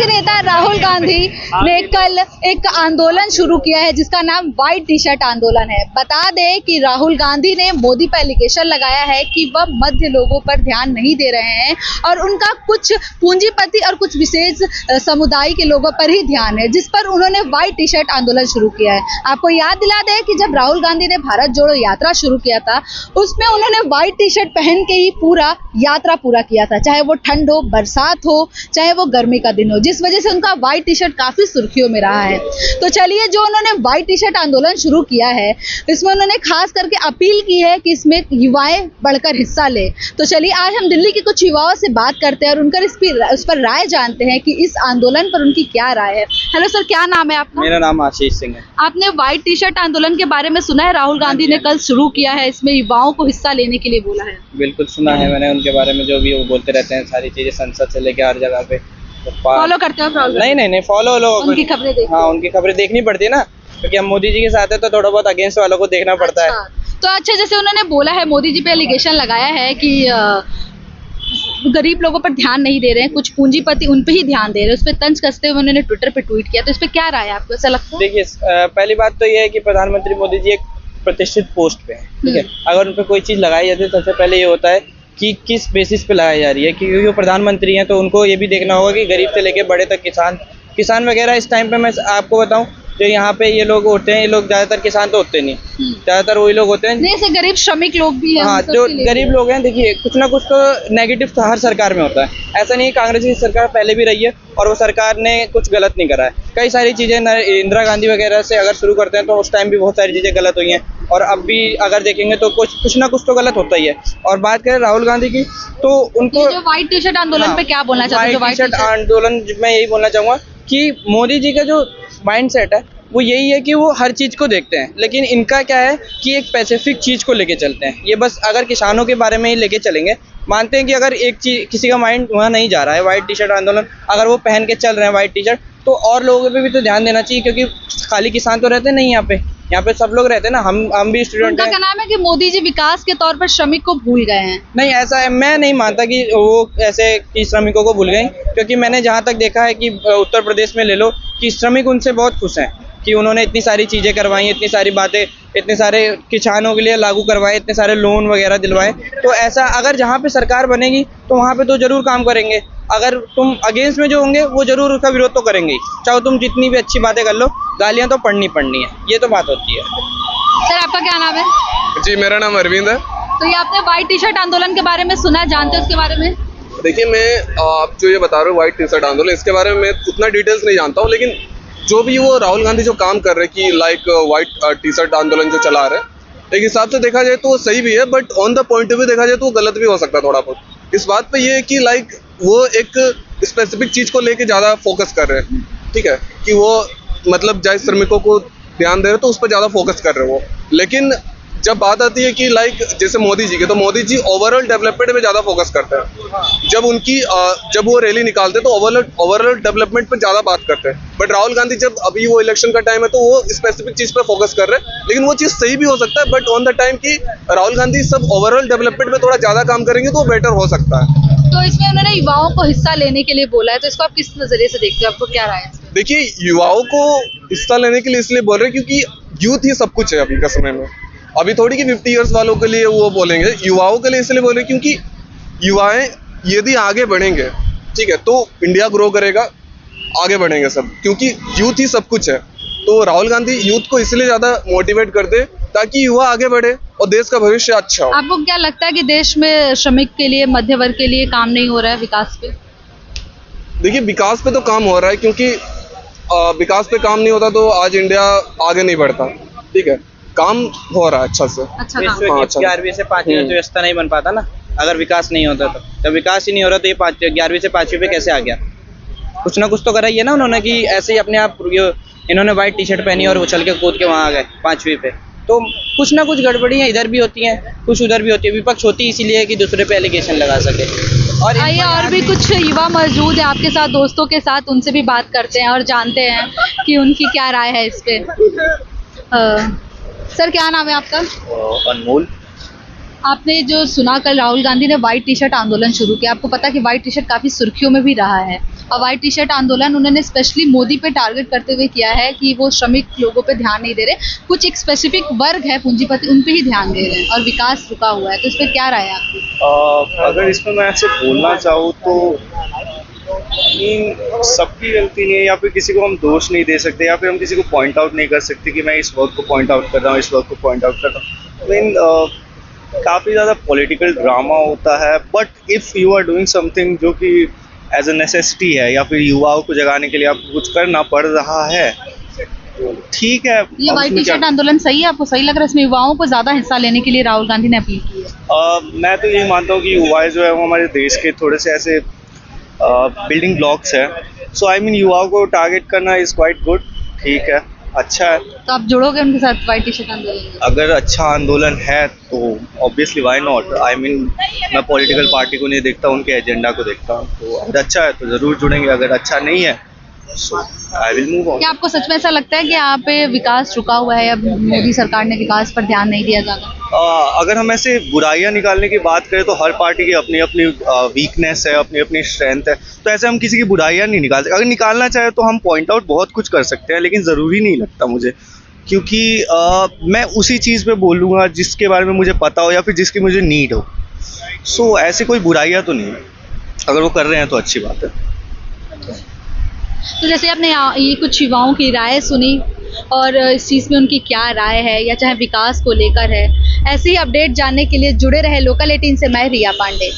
के नेता राहुल गांधी ने कल एक आंदोलन शुरू किया है जिसका नाम व्हाइट टी शर्ट आंदोलन है। बता दें कि राहुल गांधी ने मोदी पर एलिगेशन लगाया है कि वह मध्य लोगों पर ध्यान नहीं दे रहे हैं और उनका कुछ पूंजीपति और कुछ विशेष समुदाय के लोगों पर ही ध्यान है, जिस पर उन्होंने व्हाइट टी शर्ट आंदोलन शुरू किया है। आपको याद दिला दें कि जब राहुल गांधी ने भारत जोड़ो यात्रा शुरू किया था उसमें उन्होंने व्हाइट टी शर्ट पहन के ही पूरा यात्रा पूरा किया था, चाहे वो ठंड हो, बरसात हो, चाहे वो गर्मी का दिन हो, जिस वजह से उनका व्हाइट टी शर्ट काफी सुर्खियों में रहा है। तो चलिए, जो उन्होंने व्हाइट टी शर्ट आंदोलन शुरू किया है इसमें उन्होंने खास करके अपील की है कि इसमें युवाएं बढ़कर हिस्सा ले। तो चलिए, आज हम दिल्ली के कुछ युवाओं से बात करते हैं और उनका उस पर राय जानते हैं कि इस आंदोलन पर उनकी क्या राय है। हेलो सर, क्या नाम है आपका? मेरा नाम आशीष सिंह है। आपने व्हाइट टी शर्ट आंदोलन के बारे में सुना है? राहुल गांधी ने कल शुरू किया है, इसमें युवाओं को हिस्सा लेने के लिए बोला है। बिल्कुल सुना है मैंने उनके बारे में, जो भी वो बोलते रहते हैं सारी चीजें, संसद से लेके हर जगह पे। फॉलो करते हो राहुल? नहीं फॉलो लोग उनकी खबरें देखते? हाँ, उनकी खबरें देखनी पड़ती है ना, क्योंकि हम मोदी जी के साथ है तो थोड़ा बहुत अगेंस्ट वालों को देखना पड़ता है। तो अच्छा, जैसे उन्होंने बोला है, मोदी जी पे एलिगेशन लगाया है कि गरीब लोगों पर ध्यान नहीं दे रहे हैं, कुछ पूंजीपति उन पे ही ध्यान दे रहे हैं, उस पर तंज कसते हुए उन्होंने ट्विटर पे ट्वीट किया। तो इस पे क्या राय है आपको, ऐसा लगता है? देखिए, पहली बात तो ये है कि प्रधानमंत्री मोदी जी एक प्रतिष्ठित पोस्ट पे है, ठीक है। अगर उन पर कोई चीज लगाई जाती है तो सबसे पहले ये होता है कि किस बेसिस पे लगाई जा रही है, क्योंकि वो प्रधानमंत्री हैं तो उनको ये भी देखना होगा कि गरीब से लेके बड़े तक किसान वगैरह। इस टाइम पे मैं आपको बताऊं, जो यहाँ पे ये लोग होते हैं, ये लोग ज्यादातर किसान तो होते नहीं, ज्यादातर वही लोग होते हैं जैसे गरीब श्रमिक लोग भी हैं। हाँ, जो गरीब लोग हैं, देखिए कुछ ना कुछ तो नेगेटिव तो हर सरकार में होता है। ऐसा नहीं, कांग्रेस की सरकार पहले भी रही है और वो सरकार ने कुछ गलत नहीं करा है। कई सारी चीजें इंदिरा गांधी वगैरह से अगर शुरू करते हैं तो उस टाइम भी बहुत सारी चीजें गलत हुई हैं, और अब भी अगर देखेंगे तो कुछ ना कुछ तो गलत होता ही है। और बात करें राहुल गांधी की, तो उनको जो व्हाइट टी शर्ट आंदोलन पे क्या बोलना चाहते हैं? व्हाइट टी शर्ट आंदोलन मैं यही बोलना चाहूंगा कि मोदी जी का जो माइंड सेट है वो यही है कि वो हर चीज को देखते हैं, लेकिन इनका क्या है कि एक स्पेसिफिक चीज को लेके चलते हैं। ये बस अगर किसानों के बारे में ही लेके चलेंगे, मानते हैं कि अगर एक चीज किसी का माइंड वहाँ नहीं जा रहा है, व्हाइट टी शर्ट आंदोलन अगर वो पहन के चल रहे हैं व्हाइट टी शर्ट, तो और लोगों पे भी तो ध्यान देना चाहिए, क्योंकि खाली किसान तो रहते नहीं यहाँ पे सब लोग रहते हैं ना, हम भी स्टूडेंट हैं। उनका नाम है कि मोदी जी विकास के तौर पर श्रमिक को भूल गए हैं। नहीं, ऐसा है, मैं नहीं मानता कि वो ऐसे कि श्रमिकों को भूल गए, क्योंकि मैंने जहाँ तक देखा है कि उत्तर प्रदेश में ले लो कि श्रमिक उनसे बहुत खुश हैं कि उन्होंने इतनी सारी चीजें करवाई, इतनी सारी बातें, इतने सारे किसानों के लिए लागू करवाए, इतने सारे लोन वगैरह दिलवाए। तो ऐसा अगर जहाँ पे सरकार बनेगी तो वहाँ पे तो जरूर काम करेंगे। अगर तुम अगेंस्ट में जो होंगे वो जरूर उसका विरोध तो करेंगे ही, चाहे तुम जितनी भी अच्छी बातें कर लो, गालियां तो पढ़नी है, ये तो बात होती है। सर, आपका क्या नाम है? जी, मेरा नाम अरविंद है। तो ये आपने व्हाइट टी शर्ट आंदोलन के बारे में सुना, जानते हैं उसके बारे में? देखिए, मैं आप जो ये बता रहे हो व्हाइट टी शर्ट आंदोलन, इसके बारे में मैं उतना डिटेल्स नहीं जानता हूँ, लेकिन जो भी वो राहुल गांधी जो काम कर रहे हैं कि लाइक व्हाइट टी शर्ट आंदोलन जो चला रहे हैं, एक हिसाब से देखा जाए तो वो सही भी है, but on the point of view देखा जाए तो वो गलत भी हो सकता है थोड़ा बहुत। इस बात पे ये है कि लाइक वो एक स्पेसिफिक चीज को लेके ज्यादा फोकस कर रहे हैं, ठीक है, कि वो मतलब जाए श्रमिकों को ध्यान दे रहे तो उस पर ज्यादा फोकस कर रहे हैं वो। लेकिन जब बात आती है कि लाइक जैसे मोदी जी के, तो मोदी जी ओवरऑल डेवलपमेंट पे ज्यादा फोकस करते हैं। जब वो रैली निकालते हैं तो ओवरऑल डेवलपमेंट पे ज्यादा बात करते हैं, बट राहुल गांधी जब अभी वो इलेक्शन का टाइम है तो वो स्पेसिफिक चीज पे फोकस कर रहे हैं। लेकिन वो चीज सही भी हो सकता है, बट ऑन द टाइम कि राहुल गांधी सब ओवरऑल डेवलपमेंट में थोड़ा ज्यादा काम करेंगे तो वो बेटर हो सकता है। तो इसमें उन्होंने युवाओं को हिस्सा लेने के लिए बोला है, तो इसको आप किस नजरिए से देखते हो, आपको क्या राय है? देखिए, युवाओं को हिस्सा लेने के लिए इसलिए बोल रहे हैं क्योंकि यूथ ही सब कुछ है अभी का समय में। अभी थोड़ी कि 50 इयर्स वालों के लिए वो बोलेंगे, युवाओं के लिए इसलिए बोल रहे हैं क्योंकि युवाएं यदि आगे बढ़ेंगे, ठीक है, तो इंडिया ग्रो करेगा, आगे बढ़ेंगे सब, क्योंकि यूथ ही सब कुछ है। तो राहुल गांधी यूथ को इसलिए ज्यादा मोटिवेट करते ताकि युवा आगे बढ़े और देश का भविष्य अच्छा हो। आपको क्या लगता है कि देश में श्रमिक के लिए, मध्य वर्ग के लिए काम नहीं हो रहा है विकास पे? देखिए, विकास पे तो काम हो रहा है, क्योंकि विकास पे काम नहीं होता तो आज इंडिया आगे नहीं बढ़ता, ठीक है। काम हो रहा है अच्छा से। अच्छा, विश्व की 11वीं से 5वीं अर्थव्यवस्था नहीं बन पाता ना, अगर विकास नहीं होता तो। जब विकास ही नहीं हो रहा तो ये 11वीं से 5वीं पे कैसे आ गया? कुछ ना कुछ तो करा ही है ना उन्होंने, कि ऐसे ही अपने आप इन्होंने व्हाइट टी शर्ट पहनी और उछल के कूद के वहाँ आ गए 5वीं पे। तो कुछ ना कुछ गड़बड़ियाँ इधर भी होती हैं, कुछ उधर भी होती है। विपक्ष होती इसीलिए कि दूसरे पे एलिगेशन लगा सके। और आइए, और भी कुछ युवा मौजूद है आपके साथ, दोस्तों के साथ, उनसे भी बात करते हैं और जानते हैं कि उनकी क्या राय है इस पे। सर, क्या नाम है आपका? अनमोल। आपने जो सुना, कल राहुल गांधी ने व्हाइट टी शर्ट आंदोलन शुरू किया, आपको पता कि व्हाइट टी शर्ट काफी सुर्खियों में भी रहा है, व्हाइट टी शर्ट आंदोलन उन्होंने स्पेशली मोदी पे टारगेट करते हुए किया है कि वो श्रमिक लोगों पे ध्यान नहीं दे रहे, कुछ एक स्पेसिफिक वर्ग है पूंजीपति उन पे ही ध्यान दे रहे हैं और विकास रुका हुआ है, तो इस पर क्या राय है आपकी? अगर इसमें मैं ऐसे बोलना चाहूँ तो सबकी गलती नहीं है, या फिर किसी को हम दोष नहीं दे सकते, या फिर हम किसी को पॉइंट आउट नहीं कर सकते कि मैं इस वर्क को पॉइंट आउट कर रहा हूँ, इस वर्क को पॉइंट आउट कर रहा हूँ। मीन काफ़ी ज़्यादा पॉलिटिकल ड्रामा होता है, but if you are doing something जो कि एज अ नेसेसिटी है, या फिर युवाओं को जगाने के लिए आपको कुछ करना पड़ रहा है, तो ठीक है। ये व्हाइट टी शर्ट आंदोलन सही है, आपको सही लग रहा है? इसमें युवाओं को ज्यादा हिस्सा लेने के लिए राहुल गांधी ने अपील की है। मैं तो यही मानता हूँ कि युवा जो है वो हमारे देश के थोड़े से ऐसे बिल्डिंग ब्लॉक्स है। सो आई मीन युवाओं को टारगेट करना इज़ क्वाइट गुड, ठीक है, अच्छा है। तो आप जुड़ोगे उनके साथ व्हाइट टी शर्ट आंदोलन में? अगर अच्छा आंदोलन है तो obviously why not. I mean मैं पॉलिटिकल पार्टी को नहीं देखता, उनके एजेंडा को देखता हूँ। तो अगर अच्छा है तो ज़रूर जुड़ेंगे, अगर अच्छा नहीं है सो आई विल मूव ऑन। क्या आपको सच में ऐसा लगता है कि यहाँ पे विकास रुका हुआ है या मोदी सरकार ने विकास पर ध्यान नहीं दिया ज्यादा? अगर हम ऐसे बुराइयां निकालने की बात करें तो हर पार्टी की अपनी अपनी वीकनेस है, अपनी अपनी स्ट्रेंथ है, तो ऐसे हम किसी की बुराइयां नहीं निकाल सकते। अगर निकालना चाहे तो हम पॉइंट आउट बहुत कुछ कर सकते हैं, लेकिन ज़रूरी नहीं लगता मुझे, क्योंकि मैं उसी चीज़ पे बोलूँगा जिसके बारे में मुझे पता हो या फिर जिसकी मुझे नीड हो। सो ऐसे कोई बुराइयां तो नहीं है, अगर वो कर रहे हैं तो अच्छी बात है। तो जैसे आपने ये कुछ युवाओं की राय सुनी और इस चीज़ में उनकी क्या राय है या चाहे विकास को लेकर है, ऐसे ही अपडेट जानने के लिए जुड़े रहे लोकल 18 से मैं रिया पांडे।